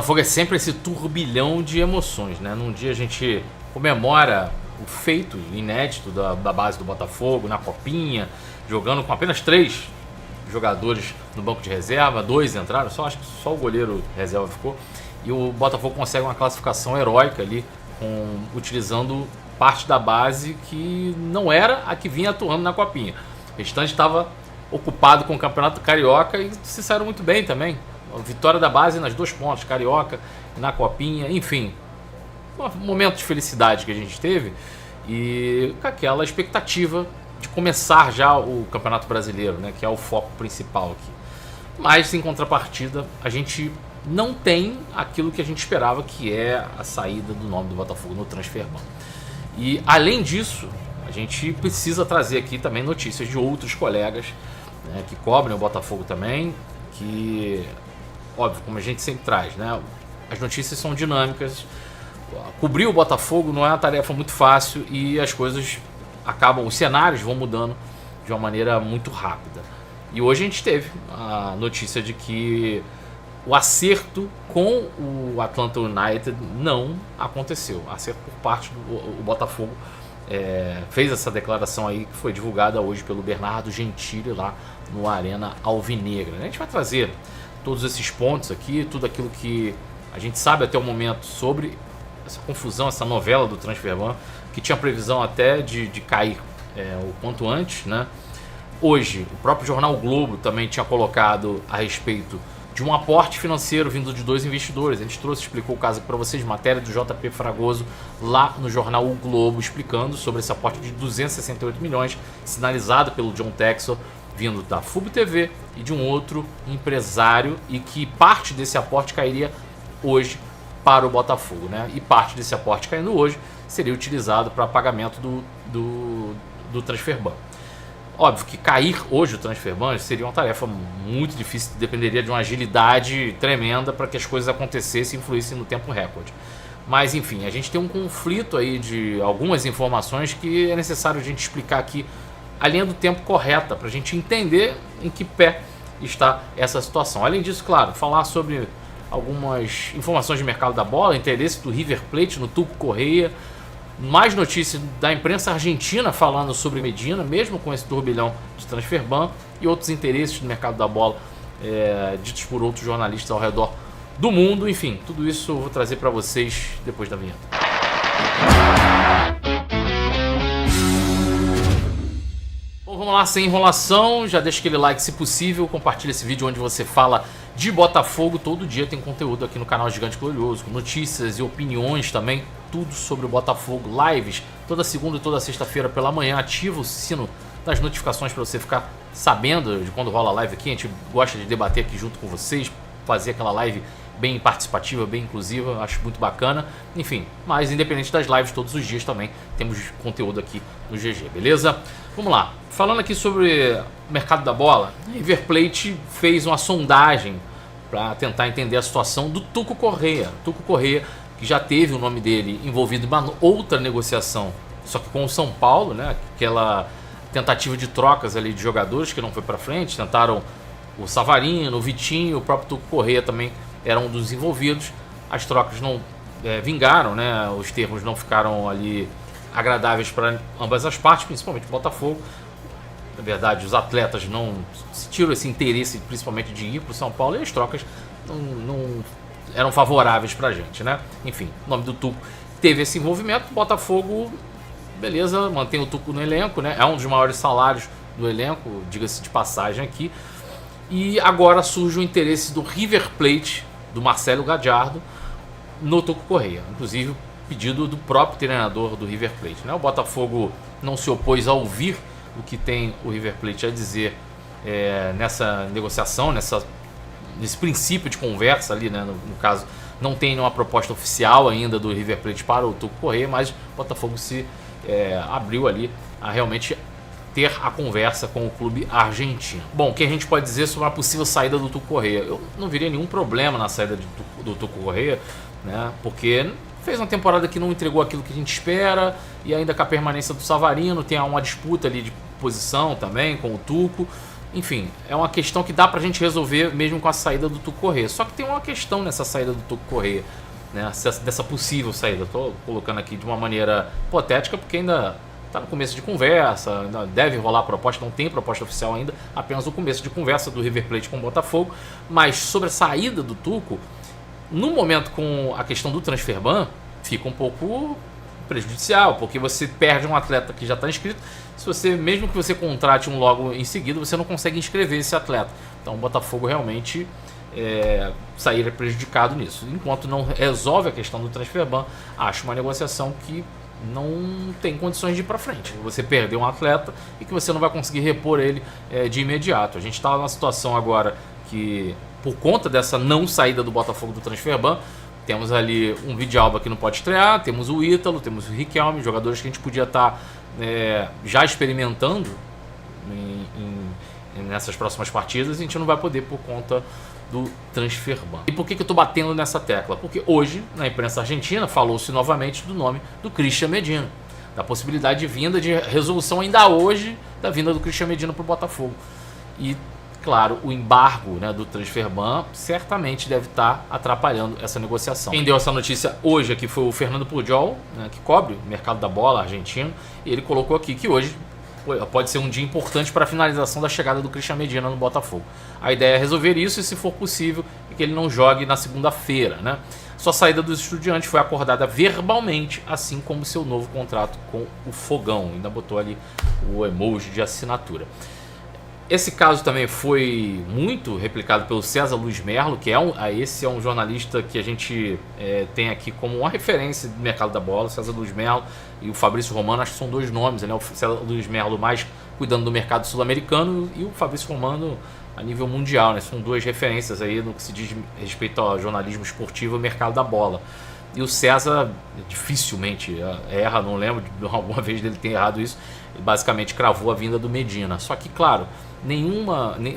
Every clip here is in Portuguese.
Botafogo é sempre esse turbilhão de emoções, né? Num dia a gente comemora o feito inédito da base do Botafogo na Copinha, jogando com apenas 3 jogadores no banco de reserva, 2 entraram, acho que só o goleiro reserva ficou, e o Botafogo consegue uma classificação heróica ali, utilizando parte da base que não era a que vinha atuando na Copinha. O restante estava ocupado com o Campeonato Carioca e se saíram muito bem também. A vitória da base nas 2 pontas, Carioca e na Copinha, enfim. Um momento de felicidade que a gente teve e com aquela expectativa de começar já o Campeonato Brasileiro, né, que é o foco principal aqui. Mas, em contrapartida, a gente não tem aquilo que a gente esperava, que é a saída do nome do Botafogo no Transferban. E, além disso, a gente precisa trazer aqui também notícias de outros colegas, né, que cobrem o Botafogo também, que, óbvio, como a gente sempre traz, né, as notícias são dinâmicas. Cobrir o Botafogo não é uma tarefa muito fácil e as coisas acabam, os cenários vão mudando de uma maneira muito rápida. E hoje a gente teve a notícia de que o acerto com o Atlanta United não aconteceu. Acerto por parte do Botafogo fez essa declaração aí que foi divulgada hoje pelo Bernardo Gentili lá no Arena Alvinegra. A gente vai trazer todos esses pontos aqui, tudo aquilo que a gente sabe até o momento sobre essa confusão, essa novela do Transferban, que tinha previsão até de cair o quanto antes, né? Hoje, o próprio jornal o Globo também tinha colocado a respeito de um aporte financeiro vindo de 2 investidores. A gente explicou o caso aqui para vocês, matéria do JP Fragoso lá no jornal o Globo, explicando sobre esse aporte de 268 milhões, sinalizado pelo John Texor, vindo da FUB TV e de um outro empresário, e que parte desse aporte cairia hoje para o Botafogo, né? E parte desse aporte caindo hoje seria utilizado para pagamento do Transferban. Óbvio que cair hoje o Transferban seria uma tarefa muito difícil, dependeria de uma agilidade tremenda para que as coisas acontecessem e influíssem no tempo recorde. Mas enfim, a gente tem um conflito aí de algumas informações que é necessário a gente explicar aqui a linha do tempo correta para a gente entender em que pé está essa situação. Além disso, claro, falar sobre algumas informações de mercado da bola, interesse do River Plate no Tuco Correia, mais notícias da imprensa argentina falando sobre Medina, mesmo com esse turbilhão de Transferban, e outros interesses do mercado da bola ditos por outros jornalistas ao redor do mundo. Enfim, tudo isso eu vou trazer para vocês depois da vinheta. Bom, vamos lá, sem enrolação, já deixa aquele like se possível, compartilha esse vídeo onde você fala de Botafogo. Todo dia tem conteúdo aqui no canal Gigante Glorioso, com notícias e opiniões também, tudo sobre o Botafogo, lives toda segunda e toda sexta-feira pela manhã. Ativa o sino das notificações para você ficar sabendo de quando rola a live aqui. A gente gosta de debater aqui junto com vocês, fazer aquela live bem participativa, bem inclusiva, acho muito bacana. Enfim, mas independente das lives, todos os dias também temos conteúdo aqui no GG, beleza? Vamos lá, falando aqui sobre o mercado da bola, a River Plate fez uma sondagem para tentar entender a situação do Tuco Correia. Tuco Correia, que já teve o nome dele envolvido em uma outra negociação, só que com o São Paulo, né? Aquela tentativa de trocas ali de jogadores que não foi para frente, tentaram o Savarino, o Vitinho, o próprio Tuco Correia também era um dos envolvidos. As trocas não vingaram, né? Os termos não ficaram ali agradáveis para ambas as partes, principalmente o Botafogo. Na verdade, os atletas não sentiram esse interesse, principalmente de ir para o São Paulo, e as trocas não eram favoráveis para a gente, né? Enfim, o nome do Tuco teve esse envolvimento. O Botafogo, beleza, mantém o Tuco no elenco, né? É um dos maiores salários do elenco, diga-se de passagem aqui. E agora surge o interesse do River Plate, do Marcelo Gallardo, no Tuco Correia. Inclusive, pedido do próprio treinador do River Plate, né? O Botafogo não se opôs a ouvir o que tem o River Plate a dizer nessa negociação, nesse princípio de conversa ali, né? No caso, não tem nenhuma proposta oficial ainda do River Plate para o Tuco Correia, mas o Botafogo se abriu ali a realmente ter a conversa com o clube argentino. Bom, o que a gente pode dizer sobre a possível saída do Tuco Correia? Eu não veria nenhum problema na saída do Tuco Correia, né? Porque fez uma temporada que não entregou aquilo que a gente espera, e ainda com a permanência do Savarino, tem uma disputa ali de posição também com o Tuco. enfim, é uma questão que dá pra gente resolver mesmo com a saída do Tuco Corrêa. Só que tem uma questão nessa saída do Tuco Corrêa, né? Dessa possível saída. Estou colocando aqui de uma maneira hipotética, porque ainda está no começo de conversa, ainda deve rolar a proposta, não tem proposta oficial ainda, apenas o começo de conversa do River Plate com o Botafogo. Mas sobre a saída do Tuco, no momento com a questão do transfer ban, fica um pouco prejudicial, porque você perde um atleta que já está inscrito. Se você, mesmo que você contrate um logo em seguida, você não consegue inscrever esse atleta. Então o Botafogo realmente sair prejudicado nisso. Enquanto não resolve a questão do transfer ban, acho uma negociação que não tem condições de ir para frente. Você perdeu um atleta e que você não vai conseguir repor ele de imediato. A gente está numa situação agora que, por conta dessa não saída do Botafogo do transfer ban, temos ali um Vidalba que não pode estrear, temos o Ítalo, temos o Riquelme, jogadores que a gente podia estar já experimentando nessas próximas partidas, e a gente não vai poder por conta do transfer ban. E por que eu estou batendo nessa tecla? Porque hoje, na imprensa argentina, falou-se novamente do nome do Christian Medina, da possibilidade de vinda, de resolução ainda hoje, da vinda do Christian Medina para o Botafogo. E, claro, o embargo, né, do transfer ban certamente deve estar atrapalhando essa negociação. Quem deu essa notícia hoje aqui foi o Fernando Pujol, né, que cobre o mercado da bola argentino, e ele colocou aqui que hoje pode ser um dia importante para a finalização da chegada do Christian Medina no Botafogo. A ideia é resolver isso e, se for possível, que ele não jogue na segunda-feira, né? Sua saída dos Estudiantes foi acordada verbalmente, assim como seu novo contrato com o Fogão. Ainda botou ali o emoji de assinatura. Esse caso também foi muito replicado pelo César Luiz Merlo, que esse é um jornalista que a gente tem aqui como uma referência do mercado da bola. César Luiz Merlo e o Fabrício Romano, acho que são dois nomes, né? O César Luiz Merlo mais cuidando do mercado sul-americano e o Fabrício Romano a nível mundial, né? São duas referências aí no que se diz respeito ao jornalismo esportivo e mercado da bola. E o César dificilmente erra, não lembro de alguma vez dele ter errado isso. Ele basicamente cravou a vinda do Medina. Só que, claro,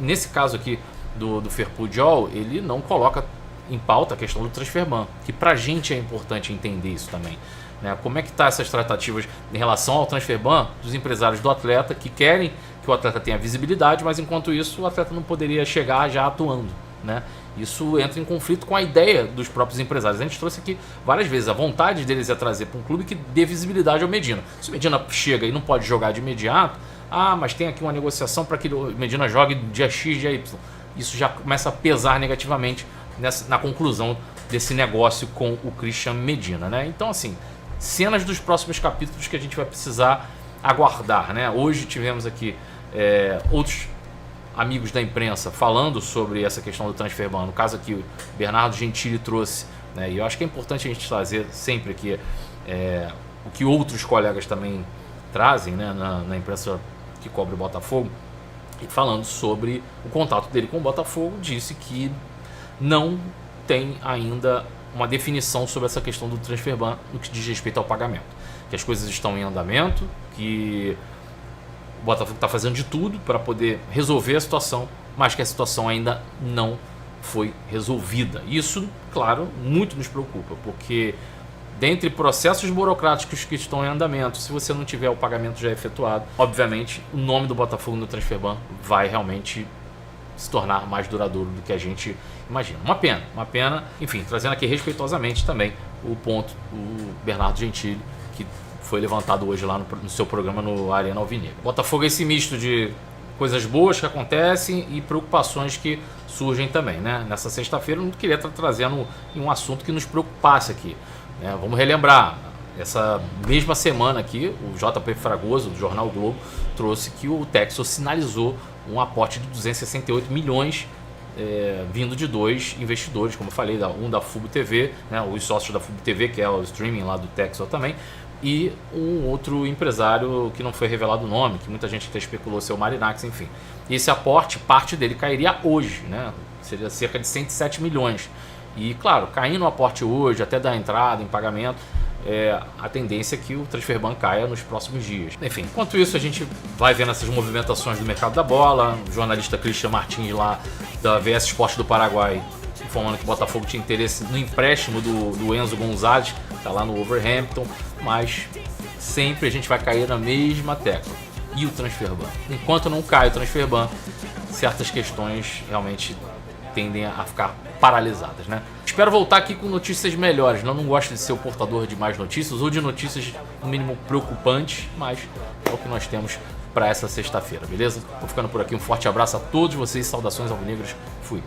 nesse caso aqui do Ferpujol, ele não coloca em pauta a questão do transfer ban, que pra gente é importante entender isso também, né? Como é que tá essas tratativas em relação ao transfer ban dos empresários do atleta, que querem que o atleta tenha visibilidade, mas enquanto isso o atleta não poderia chegar já atuando, né? Isso entra em conflito com a ideia dos próprios empresários. A gente trouxe aqui várias vezes, a vontade deles é trazer para um clube que dê visibilidade ao Medina. Se o Medina chega e não pode jogar de imediato, mas tem aqui uma negociação para que o Medina jogue dia X, dia Y. Isso já começa a pesar negativamente na conclusão desse negócio com o Christian Medina, né? Então, assim, cenas dos próximos capítulos que a gente vai precisar aguardar, né? Hoje tivemos aqui outros amigos da imprensa falando sobre essa questão do transfer ban. No caso aqui, o Bernardo Gentili trouxe, né? E eu acho que é importante a gente trazer sempre aqui o que outros colegas também trazem, né, na imprensa que cobre o Botafogo, e falando sobre o contato dele com o Botafogo, disse que não tem ainda uma definição sobre essa questão do transfer ban no que diz respeito ao pagamento, que as coisas estão em andamento, que o Botafogo está fazendo de tudo para poder resolver a situação, mas que a situação ainda não foi resolvida. Isso, claro, muito nos preocupa, porque dentre processos burocráticos que estão em andamento, se você não tiver o pagamento já efetuado, obviamente o nome do Botafogo no transfer ban vai realmente se tornar mais duradouro do que a gente imagina. Uma pena. Enfim, trazendo aqui respeitosamente também o ponto do Bernardo Gentili, que foi levantado hoje lá no seu programa no Arena Alvinegra. Botafogo é esse misto de coisas boas que acontecem e preocupações que surgem também, né? Nessa sexta-feira eu não queria estar trazendo um assunto que nos preocupasse aqui, né? Vamos relembrar, essa mesma semana aqui, o JP Fragoso, do Jornal o Globo, trouxe que o Texas sinalizou um aporte de 268 milhões vindo de dois investidores, como eu falei, um da Fubo TV, né, os sócios da Fubo TV, que é o streaming lá do Texas também, e um outro empresário que não foi revelado o nome, que muita gente até especulou ser o Marinax, enfim. E esse aporte, parte dele cairia hoje, né? Seria cerca de 107 milhões. E, claro, caindo o aporte hoje, até dar entrada em pagamento, a tendência é que o transfer ban caia nos próximos dias. Enfim, enquanto isso, a gente vai vendo essas movimentações do mercado da bola. O jornalista Christian Martins, lá da VS Esporte do Paraguai, informando que o Botafogo tinha interesse no empréstimo do Enzo Gonzalez, que está lá no Wolverhampton, mas sempre a gente vai cair na mesma tecla. E o transfer ban? Enquanto não cai o transfer ban, certas questões realmente tendem a ficar paralisadas, né? Espero voltar aqui com notícias melhores. Não gosto de ser o portador de mais notícias ou de notícias, no mínimo, preocupantes, mas é o que nós temos para essa sexta-feira, beleza? Vou ficando por aqui. Um forte abraço a todos vocês. Saudações alvinegras. Fui.